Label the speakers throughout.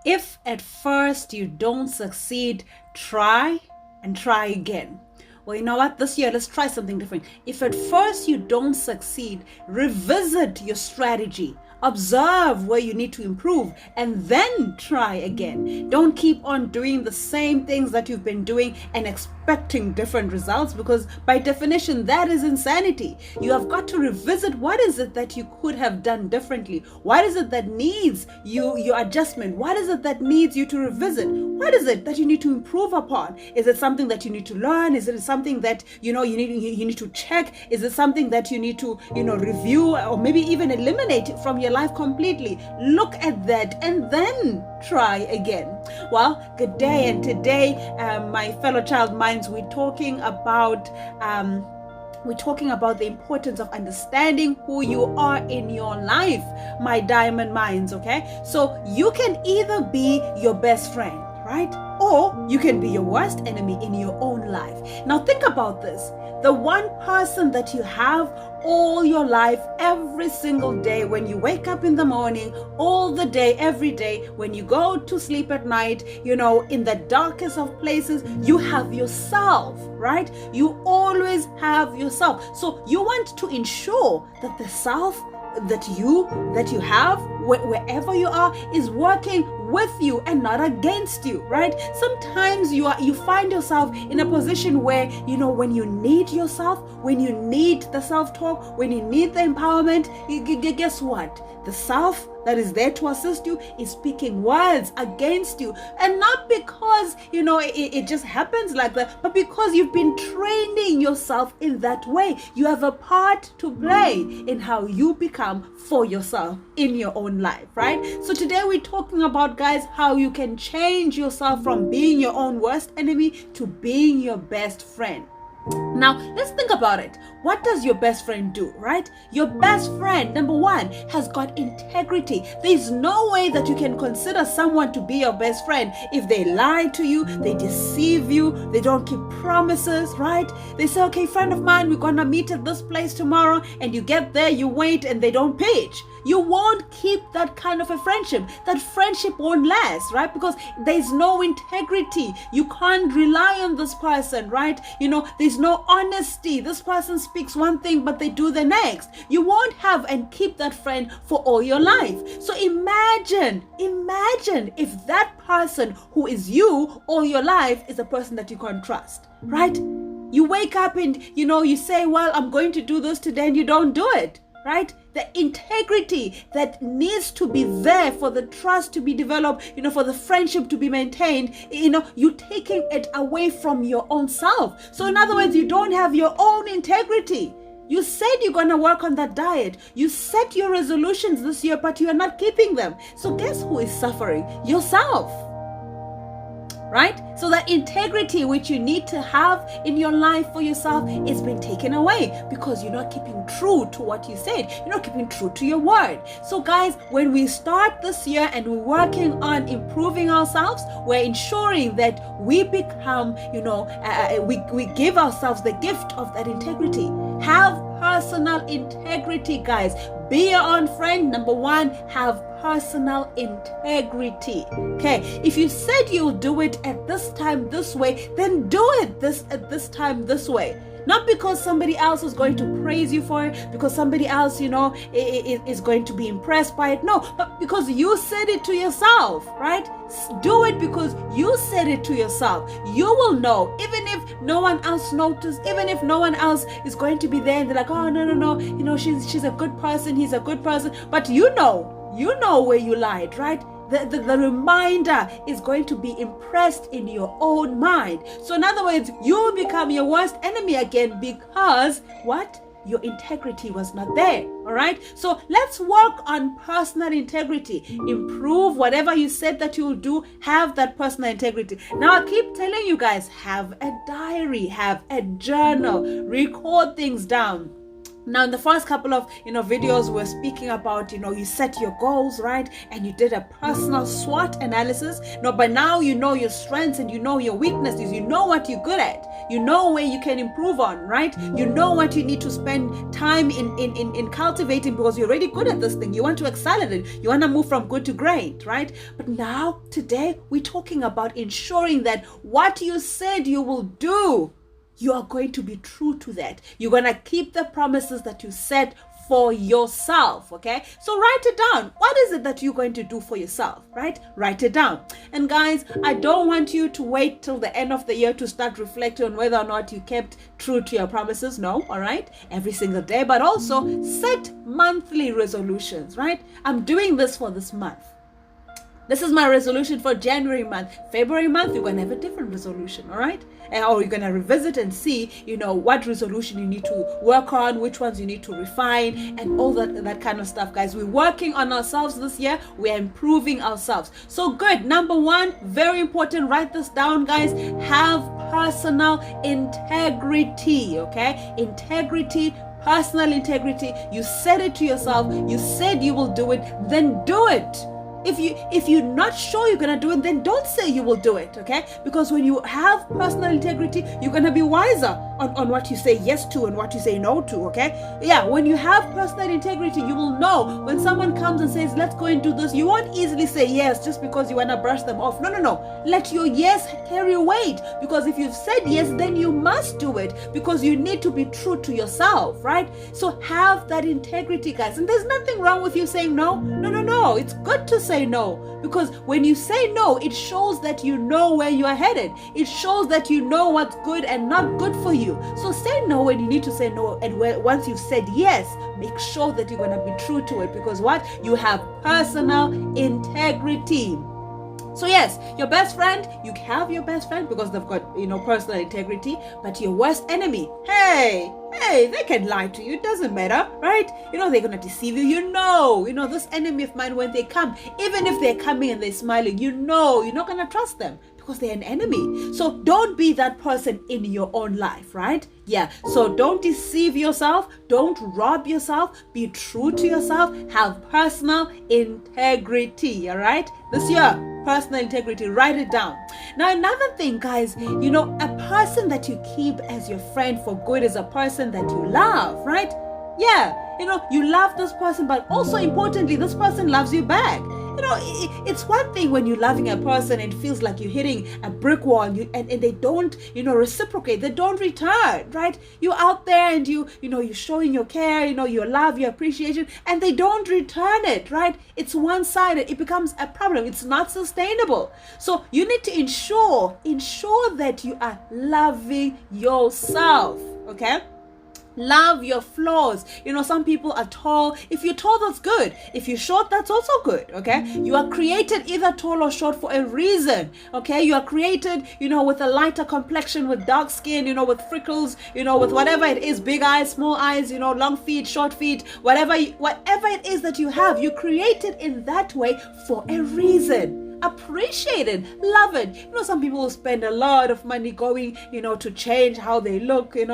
Speaker 1: If at first you don't succeed, try and try again. Well, you know what? This year, let's try something different. If at first you don't succeed, revisit your strategy. Observe where you need to improve and then try again. Don't keep on doing the same things that you've been doing and expecting different results, because by definition, that is insanity. You have got to revisit what is it that you could have done differently. What is it that needs your adjustment? What is it that needs you to revisit? What is it that you need to improve upon? Is it something that you need to learn? Is it something that you need to check? Is it something that you need to review, or maybe even eliminate from your life completely? Look at that and then try again. Well, good day, and today, my fellow child minds, we're talking about the importance of understanding who you are in your life, my diamond minds. Okay, so you can either be your best friend, right? Or you can be your worst enemy in your own life. Now think about this. The one person that you have all your life, every single day, when you wake up in the morning, all the day, every day, when you go to sleep at night, in the darkest of places, you have yourself, right? You always have yourself. So you want to ensure that the self that you have, wherever you are, is working with you and not against you, right? Sometimes you find yourself in a position where when you need yourself, when you need the self-talk, when you need the empowerment, guess what? The self that is there to assist you is speaking words against you, and not because it just happens like that, but because you've been training yourself in that way. You have a part to play in how you become for yourself in your own life, right? So today we're talking about, guys, how you can change yourself from being your own worst enemy to being your best friend. Now, let's think about it. What does your best friend do, right? Your best friend, number one, has got integrity. There's no way that you can consider someone to be your best friend if they lie to you, they deceive you, they don't keep promises, right? They say, okay, friend of mine, we're gonna meet at this place tomorrow, and you get there, you wait, and they don't pitch. You won't keep that kind of a friendship. That friendship won't last, right? Because there's no integrity. You can't rely on this person, right? There's no honesty. This person speaks one thing, but they do the next. You won't have and keep that friend for all your life. So imagine if that person who is you all your life is a person that you can't trust, right? You wake up and, you say, well, I'm going to do this today, and you don't do it. Right? The integrity that needs to be there for the trust to be developed, for the friendship to be maintained, you're taking it away from your own self. So in other words, you don't have your own integrity. You said you're going to work on that diet. You set your resolutions this year, but you are not keeping them. So guess who is suffering? Yourself. Right? So that integrity which you need to have in your life for yourself is being taken away because you're not keeping true to what you said. You're not keeping true to your word. So guys, when we start this year and we're working on improving ourselves, we're ensuring that we become, we give ourselves the gift of that integrity. Have personal integrity, guys. Be your own friend. Number one, have personal integrity. Okay, if you said you'll do it at this time this way, then do it at this time this way. Not because somebody else is going to praise you for it, because somebody else, is going to be impressed by it. No, but because you said it to yourself, right? Do it because you said it to yourself. You will know, even if no one else noticed, even if no one else is going to be there and they're like, oh, no, she's a good person, he's a good person. But you know where you lied, right? The reminder is going to be impressed in your own mind. So in other words, you become your worst enemy again because what? Your integrity was not there. All right. So let's work on personal integrity. Improve whatever you said that you will do. Have that personal integrity. Now I keep telling you guys, have a diary, have a journal, record things down. Now, in the first couple of videos, we're speaking about you set your goals, right, and you did a personal SWOT analysis. But now you know your strengths and you know your weaknesses. You know what you're good at. You know where you can improve on, right? You know what you need to spend time in cultivating, because you're already good at this thing. You want to excel at it. You want to move from good to great, right? But now, today, we're talking about ensuring that what you said you will do, you are going to be true to that. You're going to keep the promises that you set for yourself, okay? So write it down. What is it that you're going to do for yourself, right? Write it down. And guys, I don't want you to wait till the end of the year to start reflecting on whether or not you kept true to your promises. No, all right? Every single day, but also set monthly resolutions, right? I'm doing this for this month. This is my resolution for January month. February month, you're going to have a different resolution, all right? Or you're going to revisit and see, what resolution you need to work on, which ones you need to refine, and all that kind of stuff, guys. We're working on ourselves this year. We're improving ourselves. So good. Number one, very important. Write this down, guys. Have personal integrity, okay? Integrity. Personal integrity. You said it to yourself. You said you will do it. Then do it. If you're not sure you're gonna do it, then don't say you will do it, okay? Because when you have personal integrity, you're gonna be wiser on what you say yes to and what you say no to, okay? Yeah, when you have personal integrity, you will know when someone comes and says, let's go and do this, you won't easily say yes just because you wanna brush them off. No. Let your yes carry weight, because if you've said yes, then you must do it, because you need to be true to yourself, right? So have that integrity, guys. And there's nothing wrong with you saying no. No. It's good to say no, because when you say no, it shows that you know where you are headed. It shows that you know what's good and not good for you. So say no when you need to say no, and once you've said yes, make sure that you're going to be true to it, because what? You have personal integrity. So yes, your best friend, you have your best friend because they've got, personal integrity, but your worst enemy, hey, they can lie to you. It doesn't matter, right? They're going to deceive you. This enemy of mine, when they come, even if they're coming and they're smiling, you're not going to trust them because they're an enemy. So don't be that person in your own life, right? Yeah. So don't deceive yourself. Don't rob yourself. Be true to yourself. Have personal integrity, all right? This year, personal integrity, write it down. Now, another thing, guys, a person that you keep as your friend for good is a person that you love, right? Yeah, you love this person, but also importantly, this person loves you back. It's one thing when you're loving a person and it feels like you're hitting a brick wall and they don't, reciprocate. They don't return, right? You're out there and you're showing your care, your love, your appreciation, and they don't return it, right? It's one-sided. It becomes a problem. It's not sustainable. So you need to ensure that you are loving yourself, okay? Love your flaws. Some people are tall. If you're tall, that's good. If you're short, that's also good, okay? You are created either tall or short for a reason, okay? You are created, with a lighter complexion, with dark skin, with freckles, with whatever it is, big eyes, small eyes, long feet, short feet, whatever it is that you have, you're created in that way for a reason. Appreciate it, love it. Some people will spend a lot of money going, to change how they look, they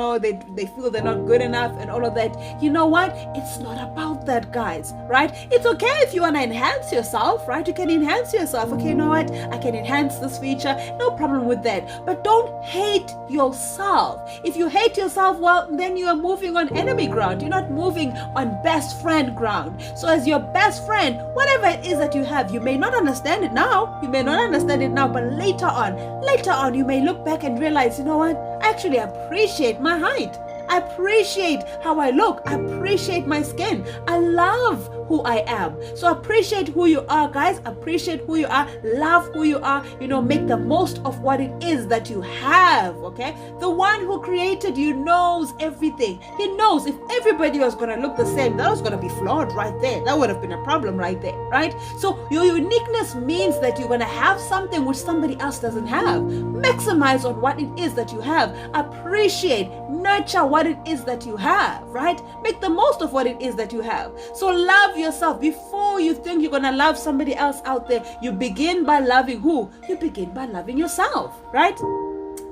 Speaker 1: feel they're not good enough and all of that. You know what? It's not about that, guys, right? It's okay if you want to enhance yourself, right? You can enhance yourself. Okay, you know what? I can enhance this feature. No problem with that. But don't hate yourself. If you hate yourself, well, then you are moving on enemy ground. You're not moving on best friend ground. So as your best friend, whatever it is that you have, you may not understand it now. You may not understand it now, but later on, you may look back and realize, you know what? I actually appreciate my height. I appreciate how I look. I appreciate my skin. I love who I am. So appreciate who you are, guys. Appreciate who you are. Love who you are. Make the most of what it is that you have, okay? The one who created you knows everything. He knows if everybody was going to look the same, that was going to be flawed right there. That would have been a problem right there, right? So your uniqueness means that you're going to have something which somebody else doesn't have. Maximize on what it is that you have. Appreciate, nurture what it is that you have, right? Make the most of what it is that you have. So love yourself. Before you think you're going to love somebody else out there, you begin by loving who? You begin by loving yourself, right?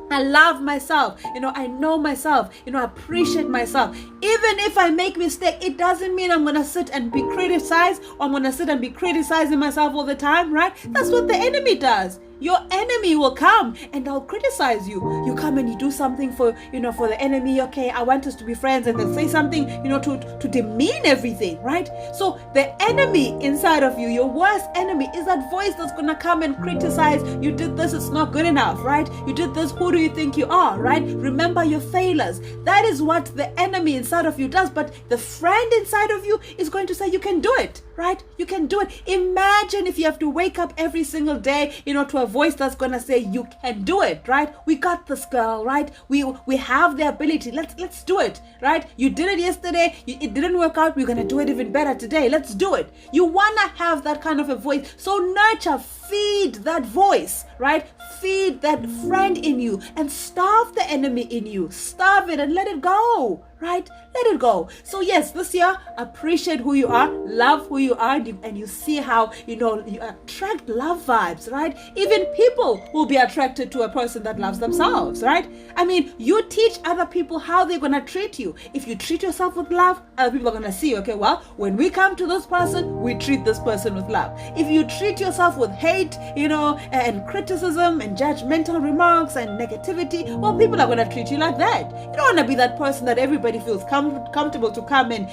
Speaker 1: I love myself. I know myself. I appreciate myself. Even if I make mistake, it doesn't mean I'm going to sit and be criticized, or I'm going to sit and be criticizing myself all the time, right? That's what the enemy does. your enemy will come and they'll criticize you. You come and you do something for the enemy. Okay, I want us to be friends, and they'll say something, to demean everything, right? So the enemy inside of you, your worst enemy, is that voice that's gonna come and criticize. You did this, it's not good enough, right? You did this, who do you think you are, right? Remember your failures. That is what the enemy inside of you does. But the friend inside of you is going to say, you can do it, right? You can do it. Imagine if you have to wake up every single day, to a voice that's gonna say, you can do it, right? We got this, girl, right? We have the ability. Let's do it, right? You did it yesterday. It didn't work out. We're gonna do it even better today. Let's do it. You wanna have that kind of a voice. So nurture, feed that voice, right? Feed that friend in you and starve the enemy in you. Starve it and let it go, right? Let it go. So yes, this year, appreciate who you are, love who you are, and you see how, you attract love vibes, right? Even people will be attracted to a person that loves themselves, right? I mean, you teach other people how they're going to treat you. If you treat yourself with love, other people are going to see, okay, well, when we come to this person, we treat this person with love. If you treat yourself with hate, and criticism and judgmental remarks and negativity, well, people are going to treat you like that. You don't want to be that person that everybody feels comfortable to come and,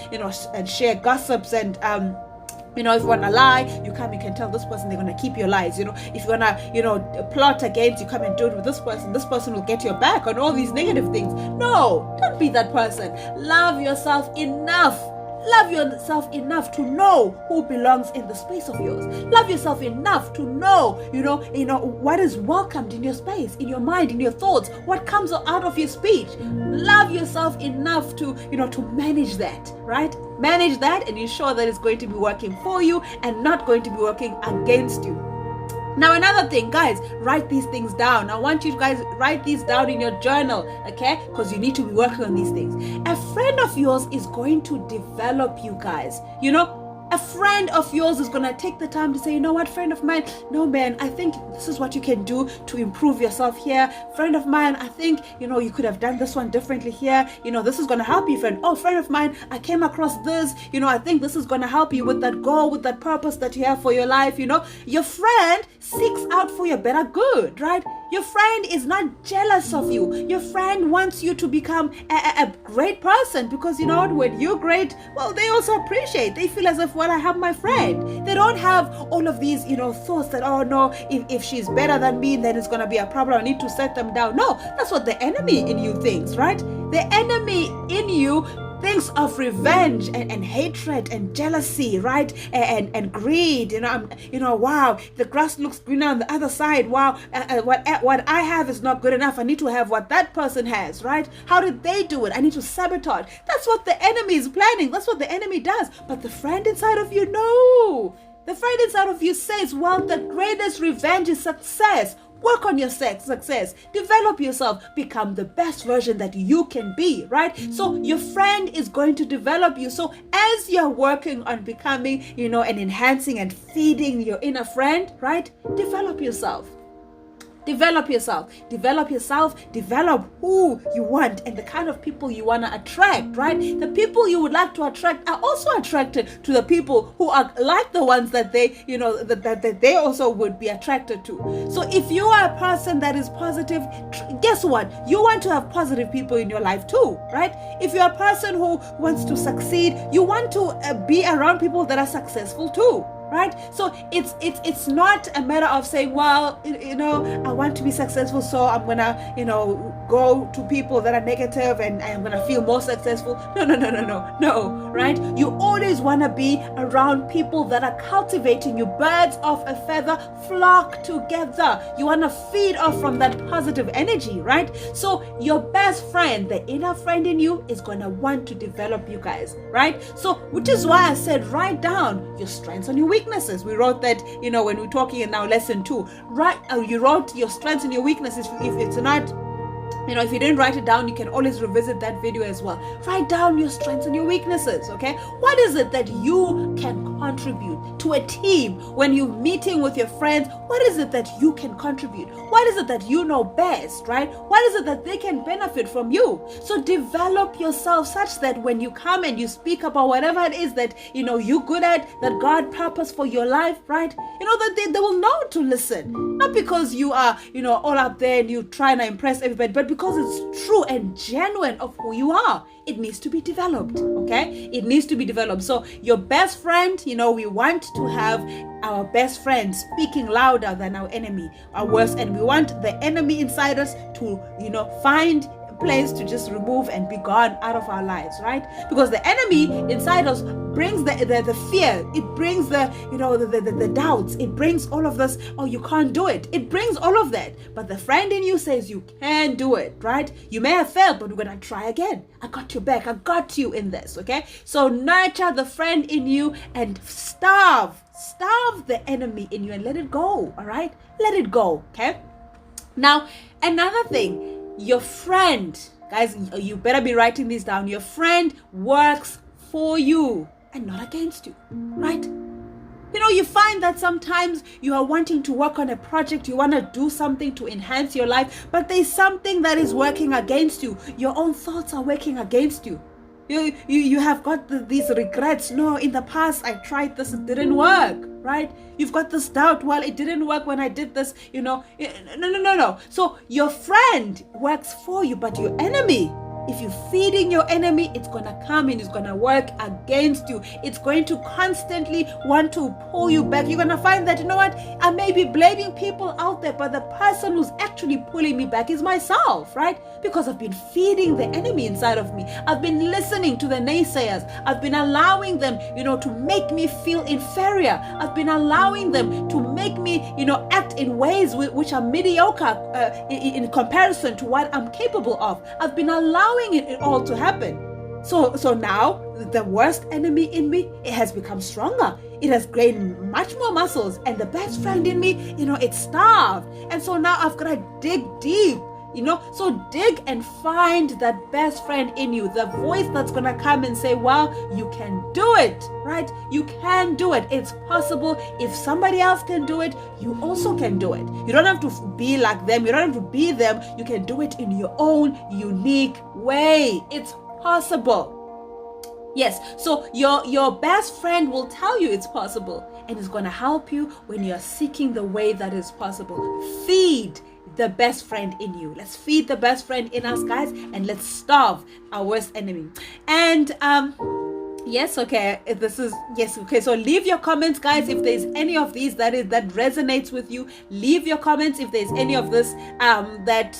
Speaker 1: and share gossips and, if you want to lie, you can tell this person they're going to keep your lies. If you want to, plot against, you come and do it with this person will get your back on all these negative things. No, don't be that person. Love yourself enough. Love yourself enough to know who belongs in the space of yours. Love yourself enough to know, what is welcomed in your space, in your mind, in your thoughts, what comes out of your speech. Love yourself enough to, to manage that, right? Manage that and ensure that it's going to be working for you and not going to be working against you. Now, another thing, guys, write these things down. I want you guys write these down in your journal, okay? Because you need to be working on these things. A friend of yours is going to develop you guys. A friend of yours is going to take the time to say, what, friend of mine, no, man, I think this is what you can do to improve yourself here. Friend of mine, I think, you could have done this one differently here. This is going to help you, friend. Oh, friend of mine, I came across this. I think this is going to help you with that goal, with that purpose that you have for your life. Your friend seeks out for your better good, right? Your friend is not jealous of you. Your friend wants you to become a great person because, when you're great, well, they also appreciate. They feel as if, well, I have my friend. They don't have all of these, thoughts that, oh no, if she's better than me, then it's going to be a problem. I need to set them down. No, that's what the enemy in you thinks, right? The enemy in you thinks of revenge and hatred and jealousy, right? And greed. Wow, the grass looks greener on the other side. Wow, what I have is not good enough. I need to have what that person has, right? How did they do it? I need to sabotage. That's what the enemy is planning. That's what the enemy does. But the friend inside of you, no. The friend inside of you says, well, the greatest revenge is success. Work on your success. Develop yourself. Become the best version that you can be, right? So your friend is going to develop you. So as you're working on becoming, and enhancing and feeding your inner friend, right? Develop yourself. Develop yourself, develop who you want and the kind of people you want to attract, right? The people you would like to attract are also attracted to the people who are like the ones that they, that they also would be attracted to. So if you are a person that is positive, guess what? You want to have positive people in your life too, right? If you're a person who wants to succeed, you want to be around people that are successful too. Right? So it's not a matter of saying, well, I want to be successful, so I'm gonna, go to people that are negative and I'm gonna feel more successful. No, right? You always want to be around people that are cultivating you. Birds of a feather flock together. You want to feed off from that positive energy, right? So your best friend, the inner friend in you, is gonna want to develop you guys, right? So which is why I said write down your strengths and your weaknesses. We wrote that, when we're talking in our lesson 2, right? You wrote your strengths and your weaknesses. If it's not If you didn't write it down, you can always revisit that video as well. Write down your strengths and your weaknesses, okay? What is it that you can contribute to a team when you're meeting with your friends? What is it that you can contribute? What is it that you know best, right? What is it that they can benefit from you? So develop yourself such that when you come and you speak about whatever it is that, you're good at, that God purposed for your life, right? That they will know to listen. Not because you are, all up there and you trying to impress everybody, but because it's true and genuine of who you are. It needs to be developed, okay? It needs to be developed. So your best friend, we want to have our best friend speaking louder than our enemy, our worst enemy. We want the enemy inside us to, find place to just remove and be gone out of our lives, right? Because the enemy inside us brings the fear, it brings the doubts, it brings all of this. Oh, you can't do it. It brings all of that. But the friend in you says you can do it, right? You may have failed, but we're gonna try again. I got your back. I got you in this, okay? So nurture the friend in you and starve the enemy in you and let it go, all right? Let it go, okay? Now, another thing, your friend, guys, you better be writing this down. Your friend works for you and not against you, right? You find that sometimes you are wanting to work on a project, you want to do something to enhance your life, but there's something that is working against you. Your own thoughts are working against you. You have got these regrets. No, in the past I tried this, it didn't work, right? You've got this doubt. Well, it didn't work when I did this, No. So your friend works for you, but your enemy, if you're feeding your enemy, it's going to come and it's going to work against you. It's going to constantly want to pull you back. You're going to find that, I may be blaming people out there, but the person who's actually pulling me back is myself, right? Because I've been feeding the enemy inside of me. I've been listening to the naysayers. I've been allowing them, to make me feel inferior. I've been allowing them to make me, act in ways which are mediocre in comparison to what I'm capable of. I've been allowing it all to happen. So now the worst enemy in me, it has become stronger. It has gained much more muscles, and the best friend in me, it's starved. And so now I've got to dig deep. So dig and find that best friend in you, the voice that's going to come and say, well, you can do it, right? You can do it. It's possible. If somebody else can do it, you also can do it. You don't have to be like them. You don't have to be them. You can do it in your own unique way. It's possible. Yes, so your best friend will tell you it's possible, and it's going to help you when you're seeking the way that is possible. Feed the best friend in you. Let's feed the best friend in us, guys, and let's starve our worst enemy. And so leave your comments, guys, if there's any of these that resonates with you. Leave your comments if there's any of this that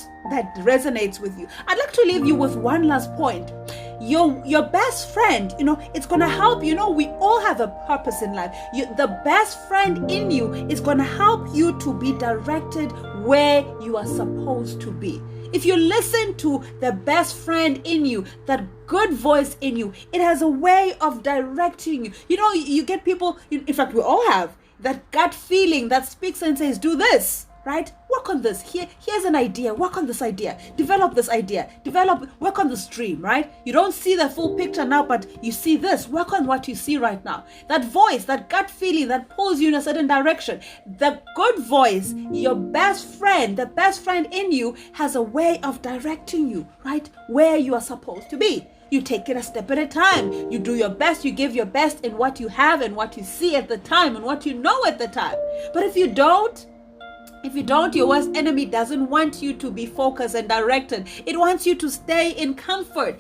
Speaker 1: resonates with you. I'd like to leave you with one last point. Your best friend, it's going to help. We all have a purpose in life. The best friend in you is going to help you to be directed where you are supposed to be. If you listen to the best friend in you, that good voice in you, it has a way of directing you. You get people, in fact, we all have that gut feeling that speaks and says, do this. Right? Work on this. Here's an idea. Work on this idea. Develop this idea. Work on this dream, right? You don't see the full picture now, but you see this. Work on what you see right now. That voice, that gut feeling that pulls you in a certain direction. The good voice, your best friend, the best friend in you has a way of directing you, right? Where you are supposed to be. You take it a step at a time. You do your best. You give your best in what you have and what you see at the time and what you know at the time. But if you don't, your worst enemy doesn't want you to be focused and directed. It wants you to stay in comfort.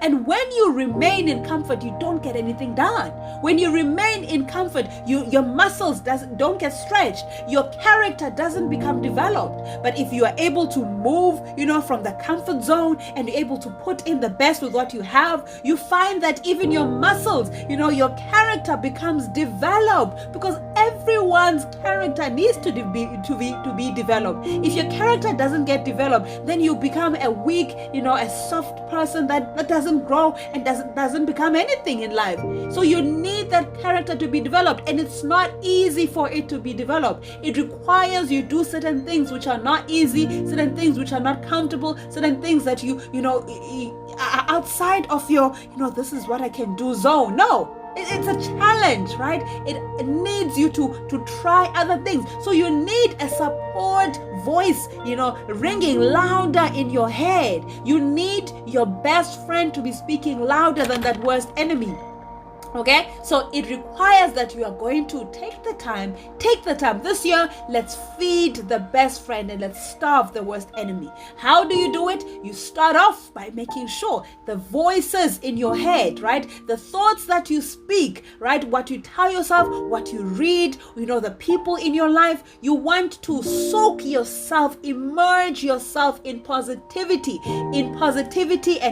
Speaker 1: And when you remain in comfort, you don't get anything done. When you remain in comfort, your muscles don't get stretched. Your character doesn't become developed. But if you are able to move, from the comfort zone and you're able to put in the best with what you have, you find that even your muscles, your character becomes developed, because everyone's character needs to be developed. If your character doesn't get developed, then you become a weak, a soft person that doesn't grow and doesn't become anything in life. So you need that character to be developed, and it's not easy for it to be developed. It requires you do certain things which are not easy, certain things which are not comfortable, certain things that you are outside of your, this is what I can do zone. No. It's a challenge, right? It needs you to try other things. So you need a support voice, ringing louder in your head. You need your best friend to be speaking louder than that worst enemy. Okay, so it requires that you are going to take the time this year. Let's feed the best friend and let's starve the worst enemy. How do you do it? You start off by making sure the voices in your head, right, the thoughts that you speak, right, what you tell yourself, what you read, the people in your life, you want to soak yourself, immerse yourself in positivity and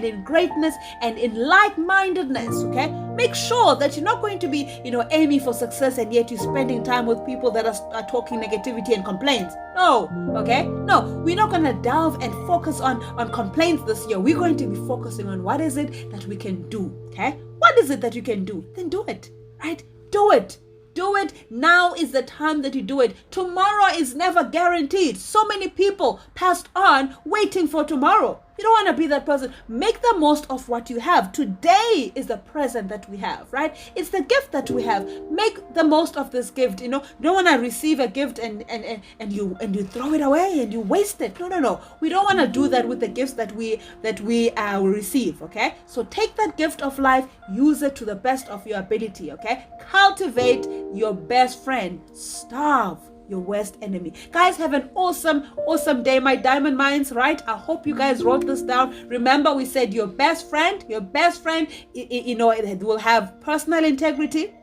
Speaker 1: in greatness and in like-mindedness. Okay, make sure that you're not going to be, aiming for success and yet you're spending time with people that are talking negativity and complaints. No, okay? No, we're not going to delve and focus on complaints this year. We're going to be focusing on what is it that we can do, okay? What is it that you can do? Then do it, right? Do it. Do it. Now is the time that you do it. Tomorrow is never guaranteed. So many people passed on waiting for tomorrow. You don't want to be that person. Make the most of what you have. Today is the present that we have, right? It's the gift that we have. Make the most of this gift. You don't want to receive a gift and you throw it away and you waste it. No. We don't want to do that with the gifts that we receive, okay? So take that gift of life, use it to the best of your ability, okay? Cultivate your best friend. Starve your worst enemy. Guys, have an awesome day, my diamond minds, right? I hope you guys wrote this down. Remember, we said your best friend, it will have personal integrity.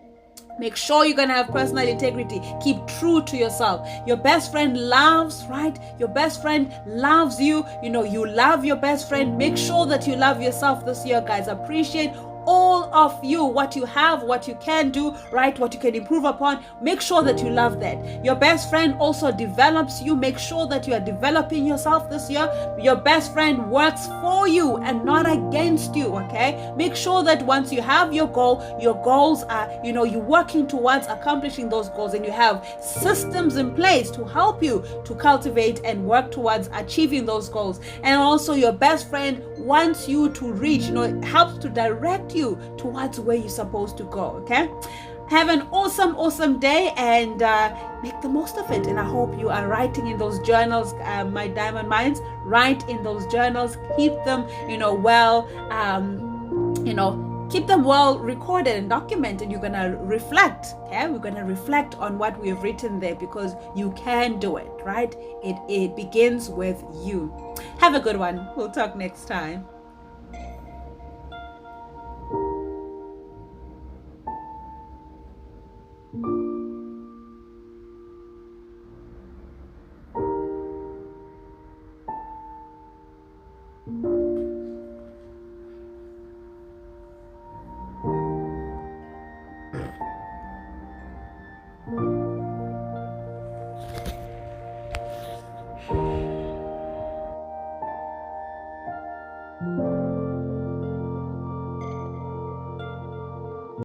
Speaker 1: Make sure you're going to have personal integrity. Keep true to yourself. Your best friend loves, right? Your best friend loves you. You love your best friend. Make sure that you love yourself this year, guys. Appreciate all of you, what you have, what you can do, right? What you can improve upon. Make sure that you love that. Your best friend also develops you. Make sure that you are developing yourself this year. Your best friend works for you and not against you, okay? Make sure that once you have your goal, your goals are, you're working towards accomplishing those goals, and you have systems in place to help you to cultivate and work towards achieving those goals. And also your best friend wants you to reach, helps to direct you towards where you're supposed to go. Okay, have an awesome day and make the most of it. And I hope you are writing in those journals, my diamond minds. Write in those journals, keep them keep them well recorded and documented. You're gonna reflect. Okay, we're gonna reflect on what we've written there, because you can do it, right? It begins with you. Have a good one. We'll talk next time.